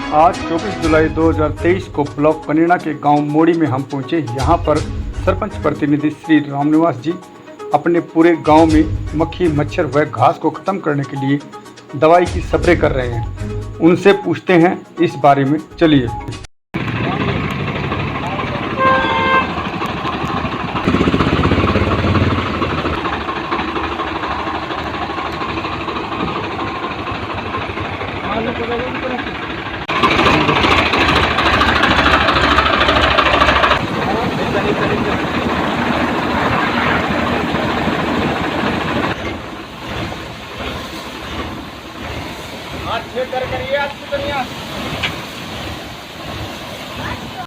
आज 24 जुलाई 2023 को ब्लॉक कनीना के गांव मोड़ी में हम पहुंचे। यहां पर सरपंच प्रतिनिधि श्री रामनिवास जी अपने पूरे गांव में मक्खी मच्छर व घास को खत्म करने के लिए दवाई की स्प्रे कर रहे हैं। उनसे पूछते हैं इस बारे में। चलिए।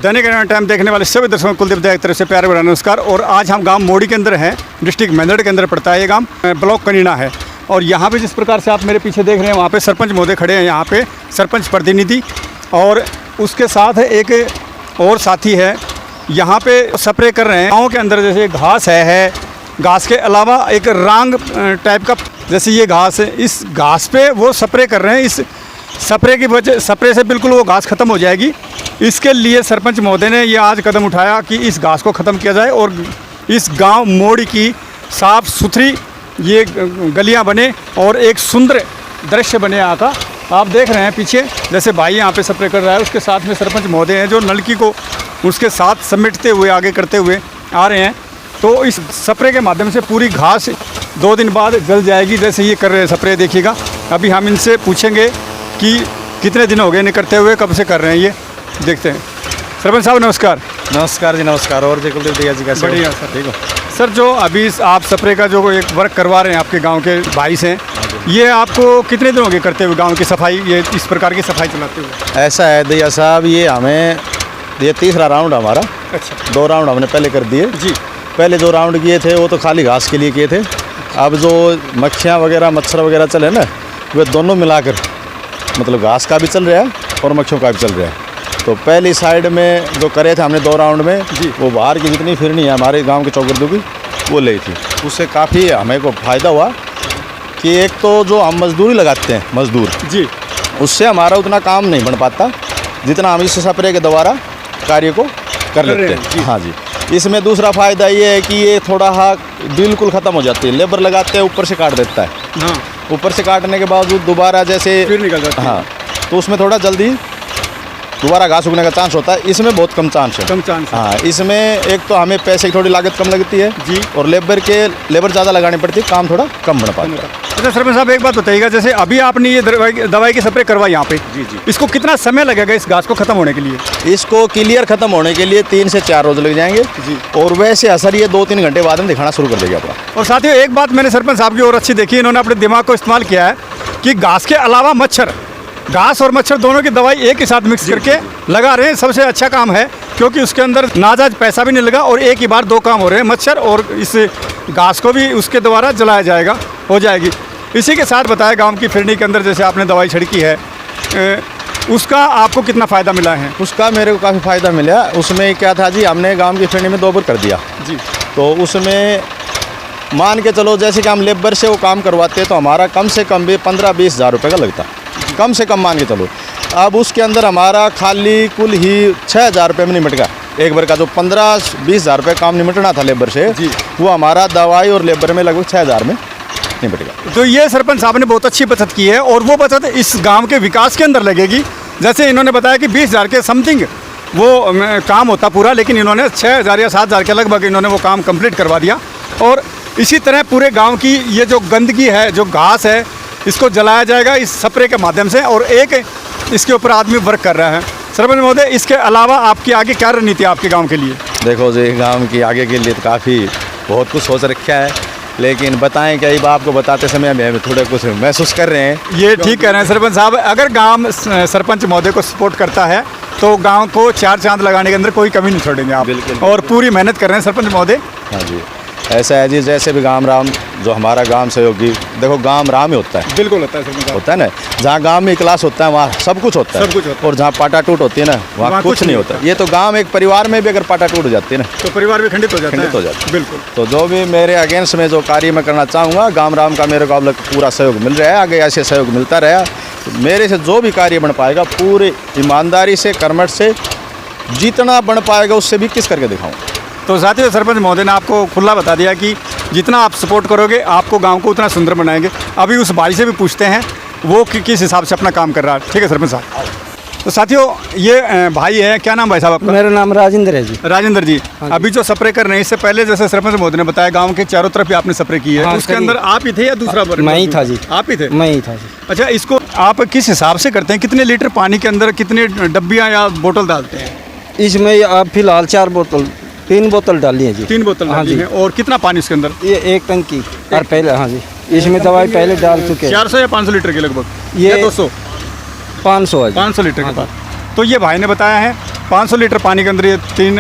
दैनिक टाइम देखने वाले सभी दर्शकों को कुलदीप दया की तरफ से प्यार भरा नमस्कार। और आज हम गांव मोड़ी के अंदर हैं, डिस्ट्रिक्ट मेंढड़ के अंदर पड़ता है ये गांव, ब्लॉक कनीना है। और यहाँ पे जिस प्रकार से आप मेरे पीछे देख रहे हैं, वहाँ पे सरपंच महोदय खड़े हैं, यहाँ पे सरपंच प्रतिनिधि, और उसके साथ एक और साथी है। यहाँ पे स्प्रे कर रहे हैं। गाँव के अंदर जैसे घास है, घास के अलावा एक रांग टाइप का जैसे ये घास है, इस घास पे वो स्प्रे कर रहे हैं। इस स्प्रे की वजह स्प्रे से बिल्कुल वो घास ख़त्म हो जाएगी। इसके लिए सरपंच महोदय ने ये आज कदम उठाया कि इस घास को ख़त्म किया जाए और इस गांव मोड़ी की साफ़ सुथरी ये गलियां बने और एक सुंदर दृश्य बने यहाँ का। आप देख रहे हैं पीछे जैसे भाई यहाँ पे स्प्रे कर रहा है, उसके साथ में सरपंच महोदय हैं जो नलकी को उसके साथ समेटते हुए आगे करते हुए आ रहे हैं। तो इस स्प्रे के माध्यम से पूरी घास 2 दिन बाद जल जाएगी, जैसे ये कर रहे हैं स्प्रे। देखिएगा, अभी हम इनसे पूछेंगे कि कितने दिन हो गए इन्हें करते हुए, कब से कर रहे हैं ये, देखते हैं। सरपंच साहब नमस्कार। नमस्कार जी, नमस्कार। और जी कुलदीप भैया जी कैसे? बढ़िया सर, ठीक हो सर। जो अभी आप स्प्रे का जो एक वर्क करवा रहे हैं आपके गांव के भाई से, ये आपको कितने दिन हो गए करते हुए गांव की सफाई, ये इस प्रकार की सफाई चलाते हुए? ऐसा है दैया साहब, ये हमें ये तीसरा राउंड हमारा। अच्छा। 2 राउंड हमने पहले कर दिए जी। पहले 2 राउंड किए थे वो तो खाली घास के लिए किए थे। अब जो मक्खियाँ वगैरह मच्छर वगैरह चले ना, वे दोनों मिलाकर मतलब घास का भी चल रहा है और मक्खियों का भी चल रहा है। तो पहली साइड में जो करे थे हमने 2 राउंड में जी, वो बाहर की जितनी फिरनी है हमारे गांव के चौगर्दू की, वो ली थी। उससे काफ़ी हमें को फ़ायदा हुआ कि एक तो जो हम मजदूरी लगाते हैं मजदूर जी, उससे हमारा उतना काम नहीं बन पाता जितना हम इस स्प्रे के द्वारा कार्य को कर लेते हैं। हाँ जी। इसमें दूसरा फ़ायदा ये है कि ये थोड़ा बिल्कुल ख़त्म हो जाती है। लेबर लगाते हैं, ऊपर से काट देता है। हाँ। ऊपर से काटने के बावजूद दोबारा जैसे फिर निकल जाता है। हाँ, तो उसमें थोड़ा जल्दी दोबारा घास उगने का चांस होता है। इसमें बहुत कम चांस है। हाँ, इसमें एक तो हमें पैसे की थोड़ी लागत कम लगती है जी, और लेबर ज़्यादा लगानी पड़ती है, काम थोड़ा कम बन पाता है। अच्छा सरपंच साहब, एक बात बताइएगा, जैसे अभी आपने ये दवाई की स्प्रे करवाई यहाँ पे जी, इसको कितना समय लगेगा इस घास को ख़त्म होने के लिए? इसको क्लियर ख़त्म होने के लिए 3 से 4 रोज़ लग जाएंगे जी, और वैसे असर ये 2-3 घंटे बाद में दिखाना शुरू कर देगा अपना। और साथियों, एक बात मैंने सरपंच साहब की और अच्छी देखी, इन्होंने अपने दिमाग को इस्तेमाल किया है कि घास के अलावा मच्छर, घास और मच्छर दोनों की दवाई एक ही साथ मिक्स करके लगा रहे हैं। सबसे अच्छा काम है क्योंकि उसके अंदर नाजायज पैसा भी नहीं लगा और एक ही बार 2 काम हो रहे हैं, मच्छर और इस घास को भी उसके द्वारा जलाया जाएगा, हो जाएगी। इसी के साथ बताया, गांव की फिरनी के अंदर जैसे आपने दवाई छिड़की है, उसका आपको कितना फ़ायदा मिला है? उसका मेरे को काफ़ी फ़ायदा मिला। उसमें क्या था जी, हमने गांव की फिरनी में 2 बार कर दिया जी। तो उसमें मान के चलो जैसे कि हम लेबर से वो काम करवाते हैं तो हमारा कम से कम भी 15-20 हज़ार रुपये का लगता, कम से कम मान के चलो। अब उसके अंदर हमारा खाली कुल ही 6 हज़ार रुपये में निमट गया एक बार का। जो 15-20 हज़ार रुपये काम निमटना था लेबर से जी, वो हमारा दवाई और लेबर में लगभग 6 हज़ार में निमट गया। तो ये सरपंच साहब ने बहुत अच्छी बचत की है और वो बचत इस गांव के विकास के अंदर लगेगी। जैसे इन्होंने बताया कि 20 हज़ार के समथिंग वो काम होता पूरा, लेकिन इन्होंने 6 हज़ार या 7 हज़ार के लगभग इन्होंने वो काम कंप्लीट करवा दिया। और इसी तरह पूरे गांव की ये जो गंदगी है, जो घास है, इसको जलाया जाएगा इस स्प्रे के माध्यम से, और एक इसके ऊपर आदमी वर्क कर रहा है। सरपंच महोदय, इसके अलावा आपकी आगे क्या रणनीति है आपके गांव के लिए? देखो जी, गांव की आगे के लिए तो काफ़ी बहुत कुछ सोच रखा है, लेकिन बताएं क्या, ये आपको बताते समय हम थोड़ा कुछ महसूस कर रहे हैं। ये ठीक कह रहे हैं सरपंच साहब। अगर गांव सरपंच महोदय को सपोर्ट करता है तो गांव को 4 चांद लगाने के अंदर कोई कमी नहीं छोड़ेंगे आप। बिल्कुल। और पूरी मेहनत कर रहे हैं सरपंच महोदय। हाँ जी। ऐसा है जी, जैसे भी गांव राम जो हमारा गांव सहयोगी, देखो गांव राम ही होता है, बिल्कुल होता है सरपंच साहब। होता है ना। जहाँ गांव में क्लास होता है वहाँ सब कुछ होता है, सब कुछ होता है। और जहाँ पाटा टूट होती है ना वहाँ कुछ नहीं होता। ये तो गांव एक परिवार में भी अगर पाटा टूट जाती है ना तो परिवार भी खंडित हो जाता है। खंडित हो जाता है। बिल्कुल। तो जो भी मेरे अगेंस्ट में जो कार्य मैं करना चाहूँगा, गांव राम का मेरे को अब तक पूरा सहयोग मिल रहा है, आगे ऐसे सहयोग मिलता रहा। तो मेरे से जो भी कार्य बन पाएगा पूरी ईमानदारी से, कर्मठ से, जितना बन पाएगा उससे भी किस करके दिखाऊँ। तो साथियों, सरपंच महोदय ने आपको खुला बता दिया कि जितना आप सपोर्ट करोगे आपको गांव को उतना सुंदर बनाएंगे। अभी उस भाई से भी पूछते हैं वो किस हिसाब से अपना काम कर रहा है। ठीक है सरपंच साहब। तो साथियों, ये भाई है, क्या नाम भाई साहब आपका? मेरा नाम राजेंद्र है जी। राजेंद्र जी, अभी जो स्प्रे कर रहे हैं इससे पहले जैसे सरपंच महोदय ने बताया गांव के चारों तरफ भी आपने स्प्रे की है, हाँ, उसके करी। अंदर आप ही थे या दूसरा मैं ही था जी। आप ही थे? मैं ही था जी। अच्छा, इसको आप किस हिसाब से करते हैं? कितने लीटर पानी के अंदर कितने डब्बियाँ या बोतल डालते हैं? इसमें आप फिलहाल 3 बोतल डाली है जी। 3 बोतल हाँ डाली जी। है। और कितना पानी उसके अंदर? ये 1 टंकी और पहले, हाँ जी, इसमें दवाई पहले डाल चुके हैं। 400 या 500 लीटर के लगभग? ये या 200? 500 है जी। 500 लीटर हाँ के पास। तो ये भाई ने बताया है 500 लीटर पानी के अंदर ये 3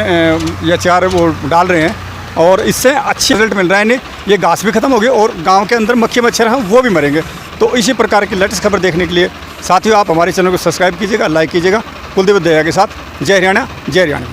या 4 वो डाल रहे हैं और इससे अच्छे रिजल्ट मिल रहा है इन्हें। ये घास भी खत्म हो गई और गांव के अंदर मक्खी मच्छर हैं वो भी मरेंगे। तो इसी प्रकार की लेटेस्ट खबर देखने के लिए साथियों आप हमारे चैनल को सब्सक्राइब कीजिएगा, लाइक कीजिएगा। कुलदीप दया के साथ। जय हरियाणा, जय हरियाणा।